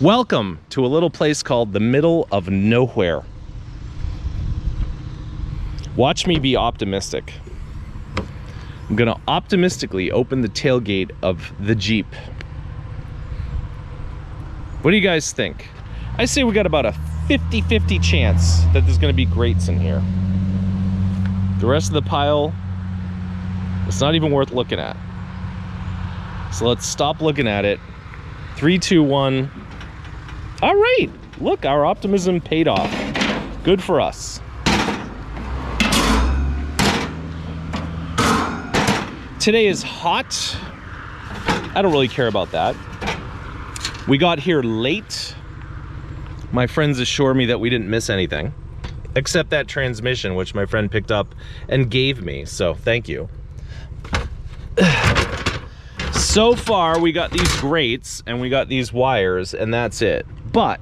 Welcome to a little place called the middle of nowhere. Watch me be optimistic. I'm gonna optimistically open the tailgate of the Jeep. What do you guys think? I say we got about a 50-50 chance that there's gonna be grates in here. The rest of the pile, it's not even worth looking at. So let's stop looking at it. 3, 2, 1. All right, look, our optimism paid off. Good for us. Today is hot. I don't really care about that. We got here late. My friends assure me that we didn't miss anything, except that transmission, which my friend picked up and gave me, so thank you. So far, we got these grates and we got these wires, and that's it. But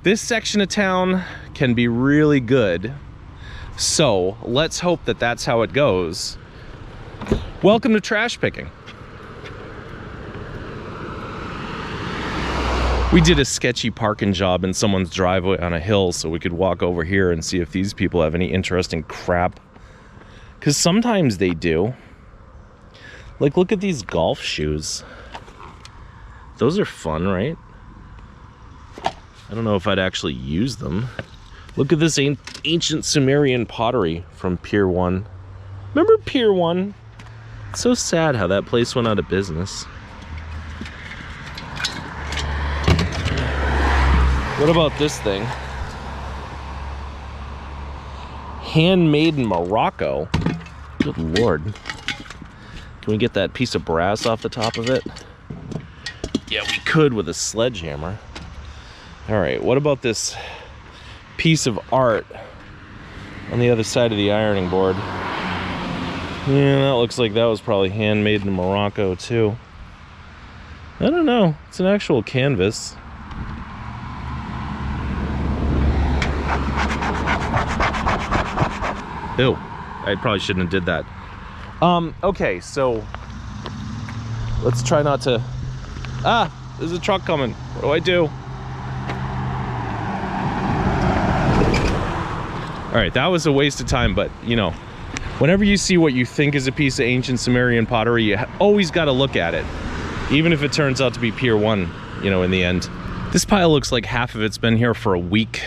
this section of town can be really good, so let's hope that that's how it goes. Welcome to trash picking. We did a sketchy parking job in someone's driveway on a hill so we could walk over here and see if these people have any interesting crap. Because sometimes they do. Like, look at these golf shoes. Those are fun, right? I don't know if I'd actually use them. Look at this ancient Sumerian pottery from Pier 1. Remember Pier 1? It's so sad how that place went out of business. What about this thing? Handmade in Morocco. Good Lord. Can we get that piece of brass off the top of it? Yeah, we could with a sledgehammer. All right, what about this piece of art on the other side of the ironing board? Yeah, that looks like that was probably handmade in Morocco too. I don't know, it's an actual canvas. Ew, I probably shouldn't have did that. Okay, so let's try not to... Ah, there's a truck coming. What do I do? All right, that was a waste of time, but you know, whenever you see what you think is a piece of ancient Sumerian pottery, you always got to look at it, even if it turns out to be Pier 1, you know, in the end. This pile looks like half of it's been here for a week,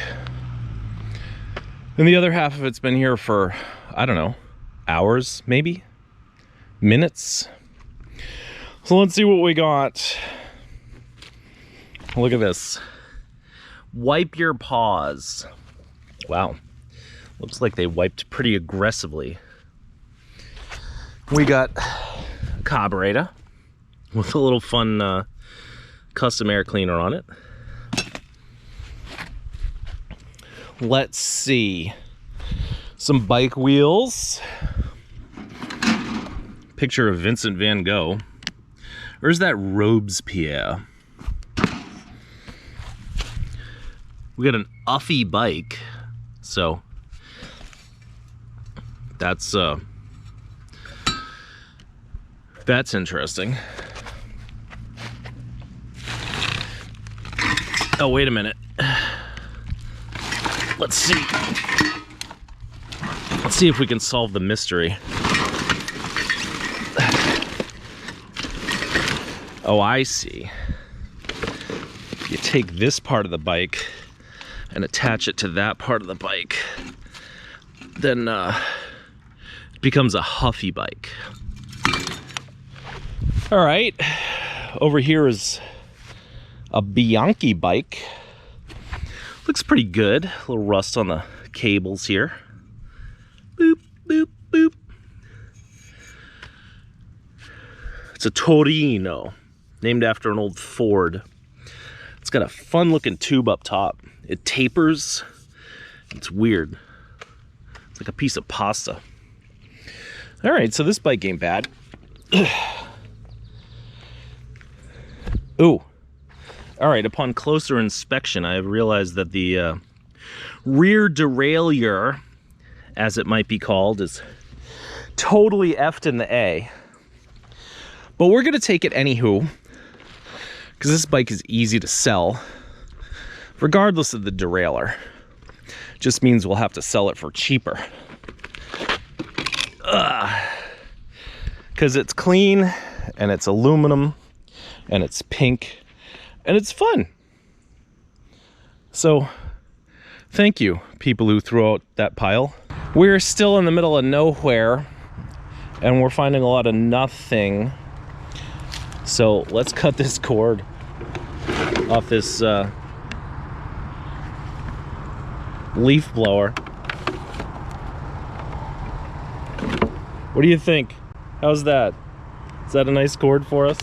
and the other half of it's been here for, I don't know, hours, maybe? Minutes? So let's see what we got. Look at this. Wipe your paws. Wow. Looks like they wiped pretty aggressively. We got a carburetor with a little fun custom air cleaner on it. Let's see. Some bike wheels. Picture of Vincent van Gogh. Or is that Robespierre? We got an Uffy bike, so that's interesting. Oh, wait a minute. Let's see. Let's see if we can solve the mystery. Oh, I see. You take this part of the bike and attach it to that part of the bike, then it becomes a Huffy bike. All right, over here is a Bianchi bike. Looks pretty good. A little rust on the cables here. Boop, boop, boop. It's a Torino, named after an old Ford. It's got a fun looking tube up top. It tapers. It's weird. It's like a piece of pasta. All right, so this bike ain't bad. Ooh. All right, upon closer inspection, I have realized that the rear derailleur, as it might be called, is totally effed in the A. But we're gonna take it anywho. because this bike is easy to sell, regardless of the derailleur. Just means we'll have to sell it for cheaper. Because it's clean, and it's aluminum, and it's pink, and it's fun. So, thank you, people who threw out that pile. We're still in the middle of nowhere, and we're finding a lot of nothing. So let's cut this cord off this leaf blower. What do you think? How's that? Is that a nice cord for us?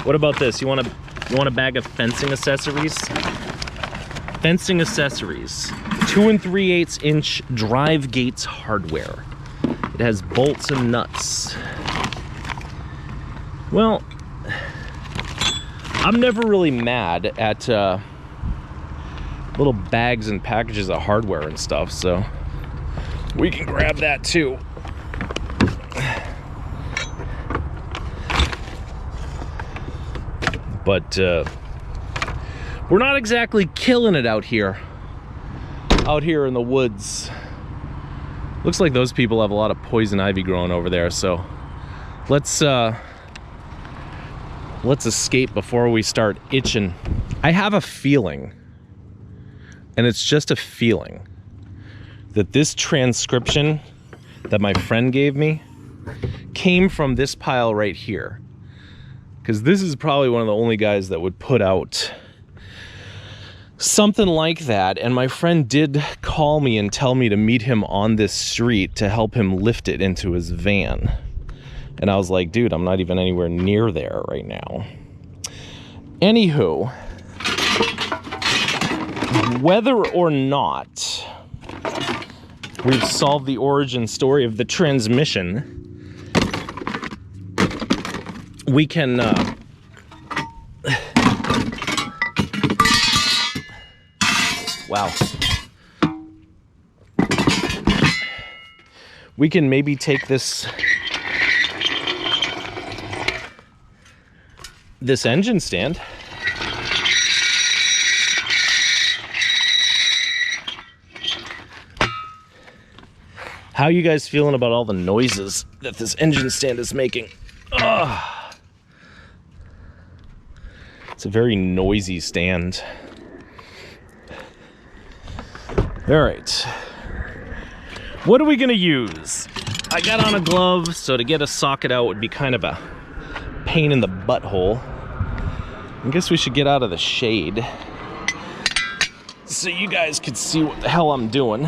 What about this? You want a bag of fencing accessories? Fencing accessories. 2 3/8 inch drive gates hardware. It has bolts and nuts. Well, I'm never really mad at little bags and packages of hardware and stuff, so we can grab that too. But we're not exactly killing it out here in the woods. Looks like those people have a lot of poison ivy growing over there, so let's escape before we start itching. I have a feeling, and it's just a feeling, that this transcription that my friend gave me came from this pile right here. Because this is probably one of the only guys that would put out something like that. And my friend did call me and tell me to meet him on this street to help him lift it into his van. And I was like, dude, I'm not even anywhere near there right now. Anywho, whether or not we've solved the origin story of the transmission, we can wow. We can maybe take this engine stand. How are you guys feeling about all the noises that this engine stand is making? Ugh. It's a very noisy stand. All right. What are we gonna use? I got on a glove, so to get a socket out would be kind of a pain in the butthole. I guess we should get out of the shade so you guys could see what the hell I'm doing.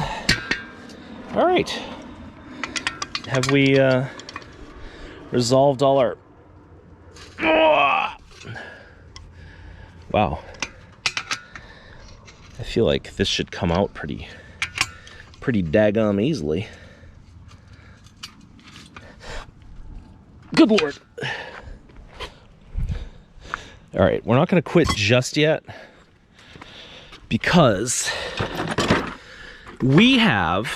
All right. Have we resolved all our... Wow. I feel like this should come out pretty daggum easily. Good Lord. All right, we're not gonna quit just yet because we have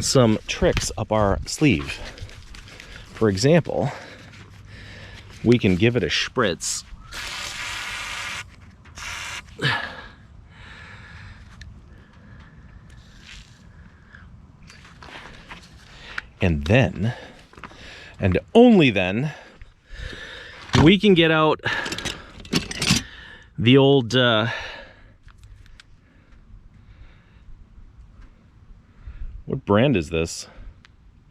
some tricks up our sleeve. For example, we can give it a spritz. And then, and only then, we can get out the old what brand is this?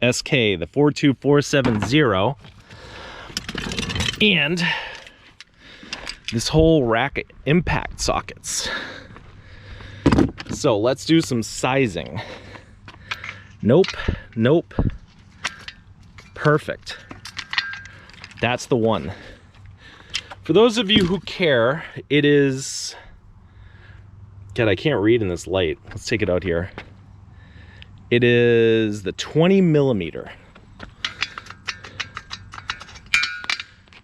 SK, the 42470, and this whole rack of impact sockets. So let's do some sizing. Nope, nope. Perfect. That's the one. For those of you who care, it is... God, I can't read in this light. Let's take it out here. It is the 20 millimeter.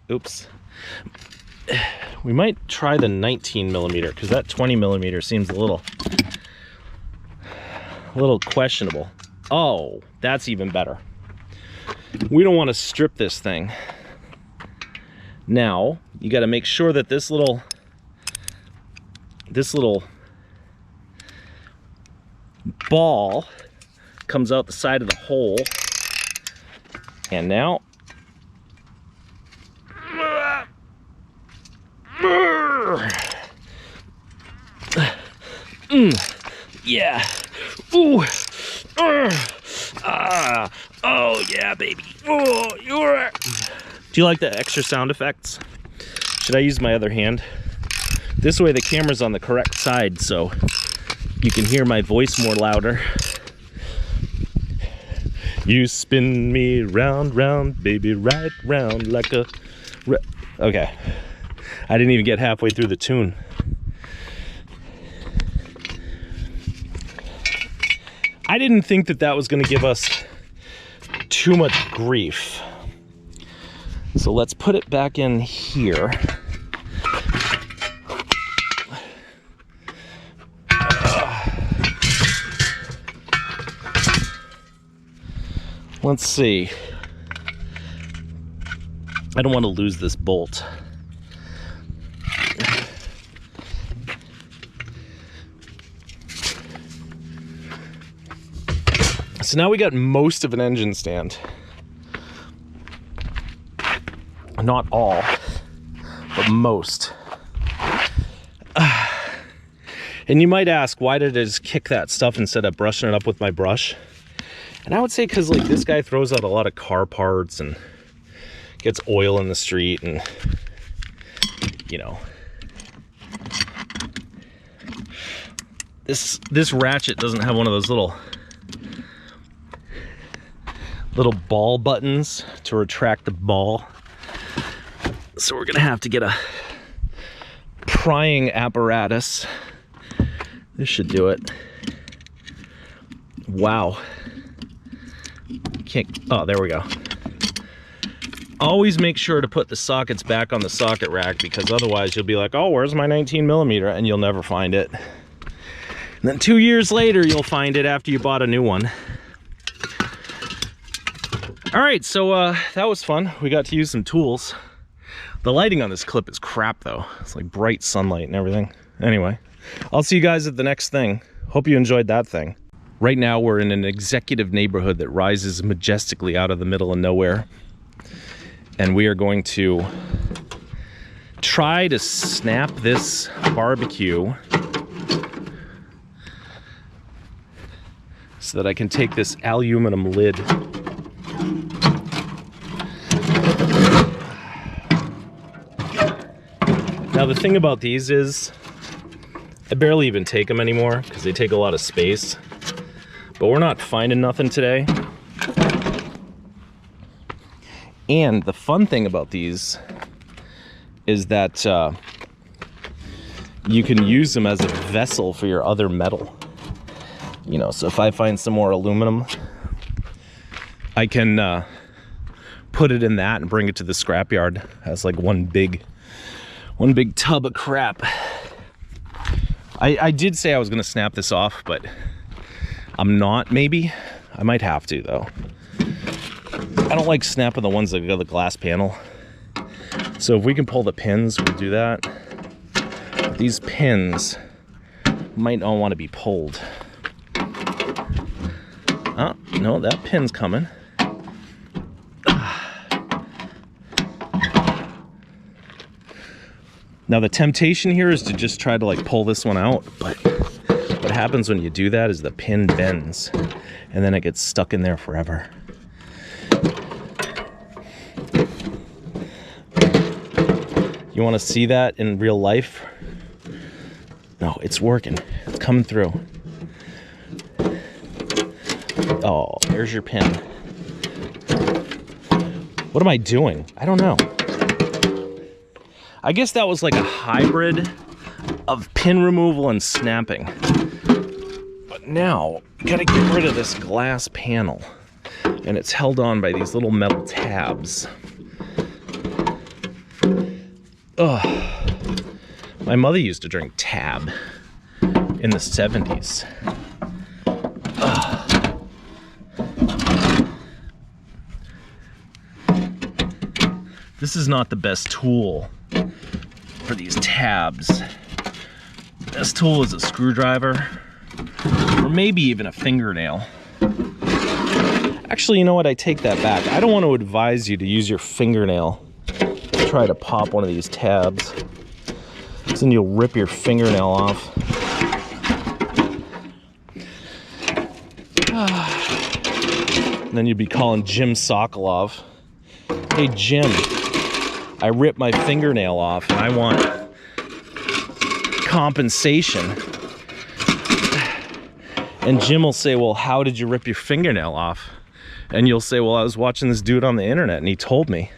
Oops. We might try the 19 millimeter because that 20 millimeter seems a little questionable. Oh, that's even better. We don't want to strip this thing. Now, you got to make sure that this little ball comes out the side of the hole. And now, yeah, ooh, oh yeah, baby. Oh, you're. Do you like the extra sound effects? Should I use my other hand? This way the camera's on the correct side, so you can hear my voice more louder. You spin me round, round, baby, right round like a... Okay. I didn't even get halfway through the tune. I didn't think that that was going to give us too much grief. So let's put it back in here. Let's see. I don't want to lose this bolt. So now we got most of an engine stand. Not all, but most. And you might ask, why did I just kick that stuff instead of brushing it up with my brush? And I would say because like this guy throws out a lot of car parts and gets oil in the street, and you know, this ratchet doesn't have one of those little ball buttons to retract the ball. So we're gonna have to get a prying apparatus. This should do it. Wow. Can't, oh, there we go. Always make sure to put the sockets back on the socket rack, because otherwise you'll be like, oh, where's my 19mm? And you'll never find it. And then 2 years later, you'll find it after you bought a new one. All right, so that was fun. We got to use some tools. The lighting on this clip is crap though. It's like bright sunlight and everything. Anyway, I'll see you guys at the next thing. Hope you enjoyed that thing. Right now we're in an executive neighborhood that rises majestically out of the middle of nowhere. And we are going to try to snap this barbecue so that I can take this aluminum lid . Now the thing about these is I barely even take them anymore because they take a lot of space. But we're not finding nothing today. And the fun thing about these is that you can use them as a vessel for your other metal. You know, so if I find some more aluminum, I can put it in that and bring it to the scrapyard as like one big tub of crap. I did say I was gonna snap this off, but I'm not, maybe. I might have to though. I don't like snapping the ones that go the glass panel. So if we can pull the pins, we'll do that. These pins might not want to be pulled. Oh, no, that pin's coming. Now the temptation here is to just try to like pull this one out, but what happens when you do that is the pin bends and then it gets stuck in there forever. You want to see that in real life? No, it's working. It's coming through. Oh, there's your pin. What am I doing? I don't know. I guess that was like a hybrid of pin removal and snapping. But now, gotta get rid of this glass panel. And it's held on by these little metal tabs. Ugh. My mother used to drink Tab in the 70s. This is not the best tool for these tabs. Best tool is a screwdriver, or maybe even a fingernail. Actually, you know what? I take that back. I don't want to advise you to use your fingernail to try to pop one of these tabs. Because then you'll rip your fingernail off. And then you'd be calling Jim Sokolov. Hey, Jim, I ripped my fingernail off and I want compensation. And Jim will say, well, how did you rip your fingernail off? And you'll say, well, I was watching this dude on the internet and he told me.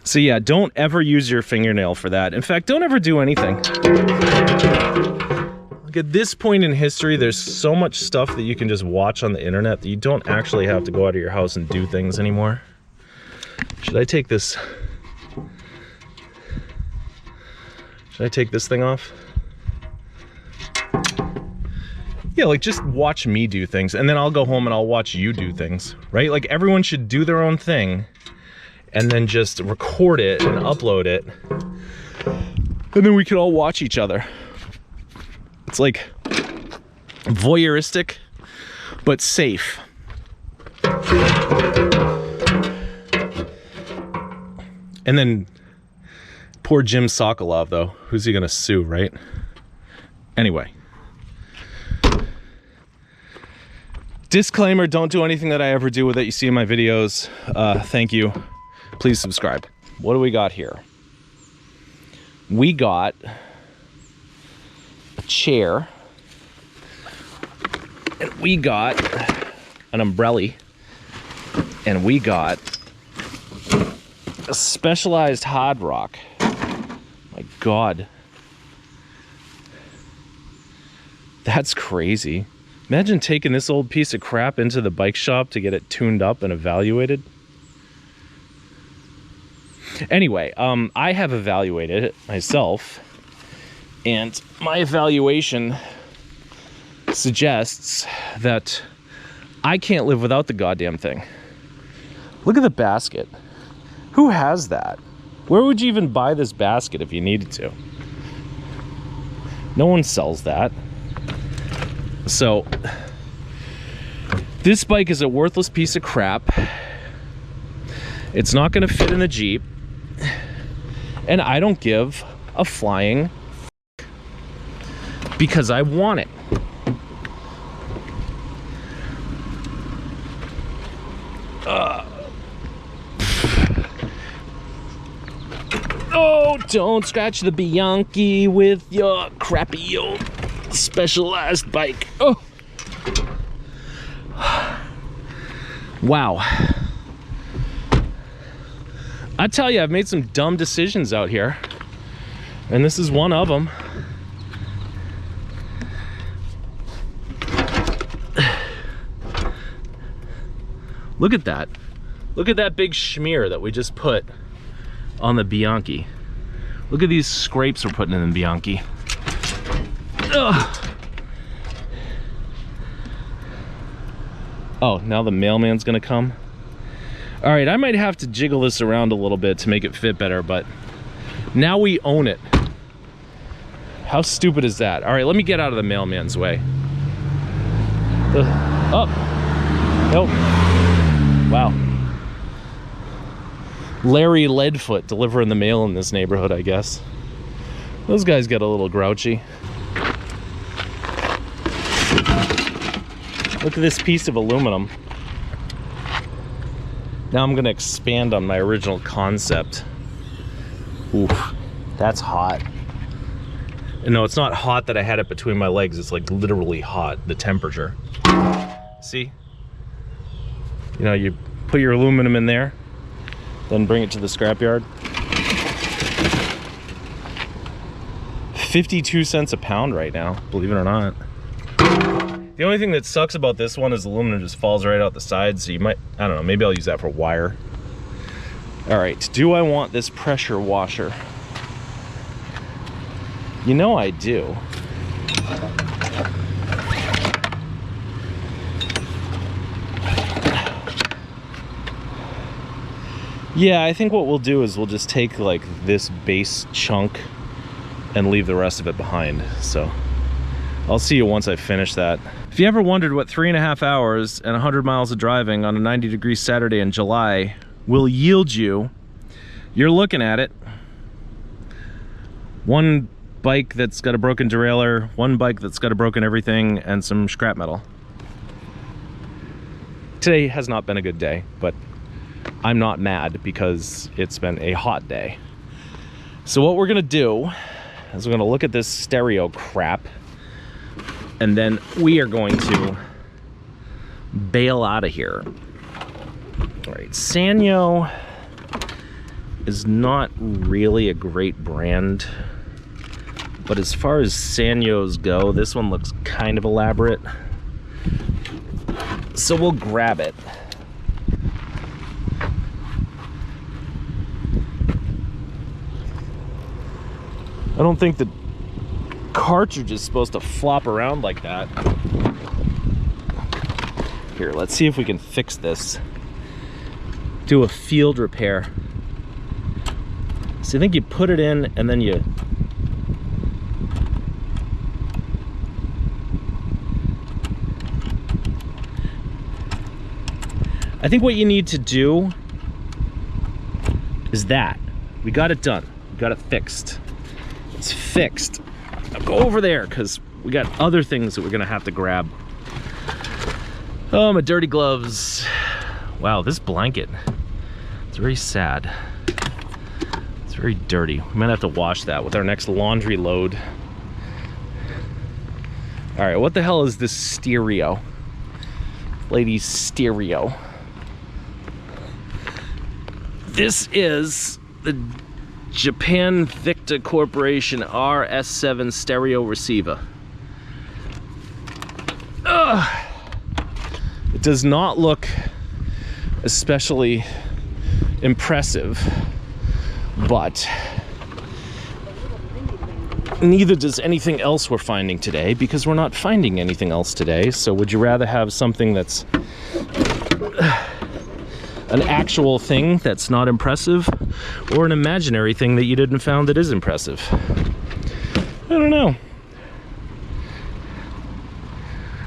So yeah, don't ever use your fingernail for that. In fact, don't ever do anything. Like at this point in history, there's so much stuff that you can just watch on the internet that you don't actually have to go out of your house and do things anymore. Should I take this? Should I take this thing off? Yeah, like just watch me do things and then I'll go home and I'll watch you do things, right? Like everyone should do their own thing and then just record it and upload it. And then we can all watch each other. It's like voyeuristic, but safe. And then poor Jim Sokolov though, who's he gonna sue, right? Anyway. Disclaimer, don't do anything that I ever do with it you see in my videos. Thank you. Please subscribe. What do we got here? We got a chair. And we got an umbrella. And we got a specialized hard rock. My God. That's crazy. Imagine taking this old piece of crap into the bike shop to get it tuned up and evaluated. Anyway, I have evaluated it myself, and my evaluation suggests that I can't live without the goddamn thing. Look at the basket. Who has that? Where would you even buy this basket if you needed to? No one sells that. So, this bike is a worthless piece of crap. It's not going to fit in the Jeep. And I don't give a flying f*** because I want it. Oh, don't scratch the Bianchi with your crappy old specialized bike. Oh, wow. I tell you, I've made some dumb decisions out here, and this is one of them. Look at that. Look at that big schmear that we just put on the Bianchi. Look at these scrapes we're putting in the Bianchi. Ugh. Oh, now the mailman's gonna come. All right, I might have to jiggle this around a little bit to make it fit better, but now we own it. How stupid is that? All right, let me get out of the mailman's way. Oh, nope. Wow. Larry Leadfoot delivering the mail in this neighborhood, I guess. Those guys get a little grouchy. Look at this piece of aluminum. Now I'm gonna expand on my original concept. Oof, that's hot. And no, it's not hot that I had it between my legs. It's like literally hot, the temperature. See? You know, you put your aluminum in there, then bring it to the scrapyard. 52 cents a pound right now, believe it or not. The only thing that sucks about this one is the aluminum just falls right out the side, so you might, I don't know, maybe I'll use that for wire. All right, do I want this pressure washer? You know I do. Yeah, I think what we'll do is we'll just take like this base chunk and leave the rest of it behind. So I'll see you once I finish that. If you ever wondered what 3.5 hours and 100 miles of driving on a 90-degree Saturday in July will yield you, you're looking at it. One bike that's got a broken derailleur, one bike that's got a broken everything, and some scrap metal. Today has not been a good day, but I'm not mad because it's been a hot day. So what we're gonna do is we're gonna look at this stereo crap, and then we are going to bail out of here. All right, Sanyo is not really a great brand, but as far as Sanyos go, this one looks kind of elaborate. So we'll grab it. I don't think the cartridge is supposed to flop around like that. Here, let's see if we can fix this. Do a field repair. So I think you put it in and then you... I think what you need to do is that. We got it done. We got it fixed. It's fixed. Now go over there because we got other things that we're gonna have to grab. Oh, my dirty gloves. Wow, this blanket, it's very sad. It's very dirty. We might have to wash that with our next laundry load. All right, what the hell is this stereo? Ladies, stereo. This is the Japan Victa Corporation RS7 stereo receiver. Ugh. It does not look especially impressive, but neither does anything else we're finding today, because we're not finding anything else today. So would you rather have something that's an actual thing that's not impressive, or an imaginary thing that you didn't found that is impressive? I don't know.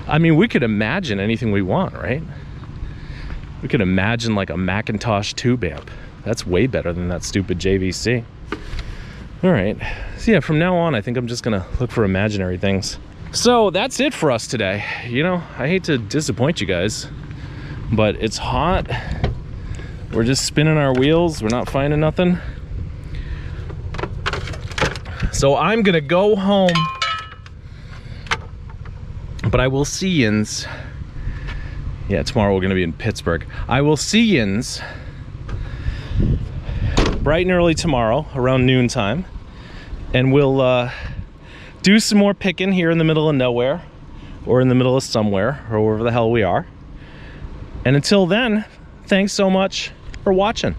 I mean, we could imagine anything we want, right? We could imagine like a Macintosh tube amp. That's way better than that stupid JVC. All right, so yeah, from now on, I think I'm just gonna look for imaginary things. So that's it for us today. You know, I hate to disappoint you guys, but it's hot. We're just spinning our wheels. We're not finding nothing. So I'm gonna go home, but I will see yins. Yeah, tomorrow we're gonna be in Pittsburgh. I will see yins bright and early tomorrow around noontime, and we'll do some more picking here in the middle of nowhere, or in the middle of somewhere, or wherever the hell we are. And until then, thanks so much for watching.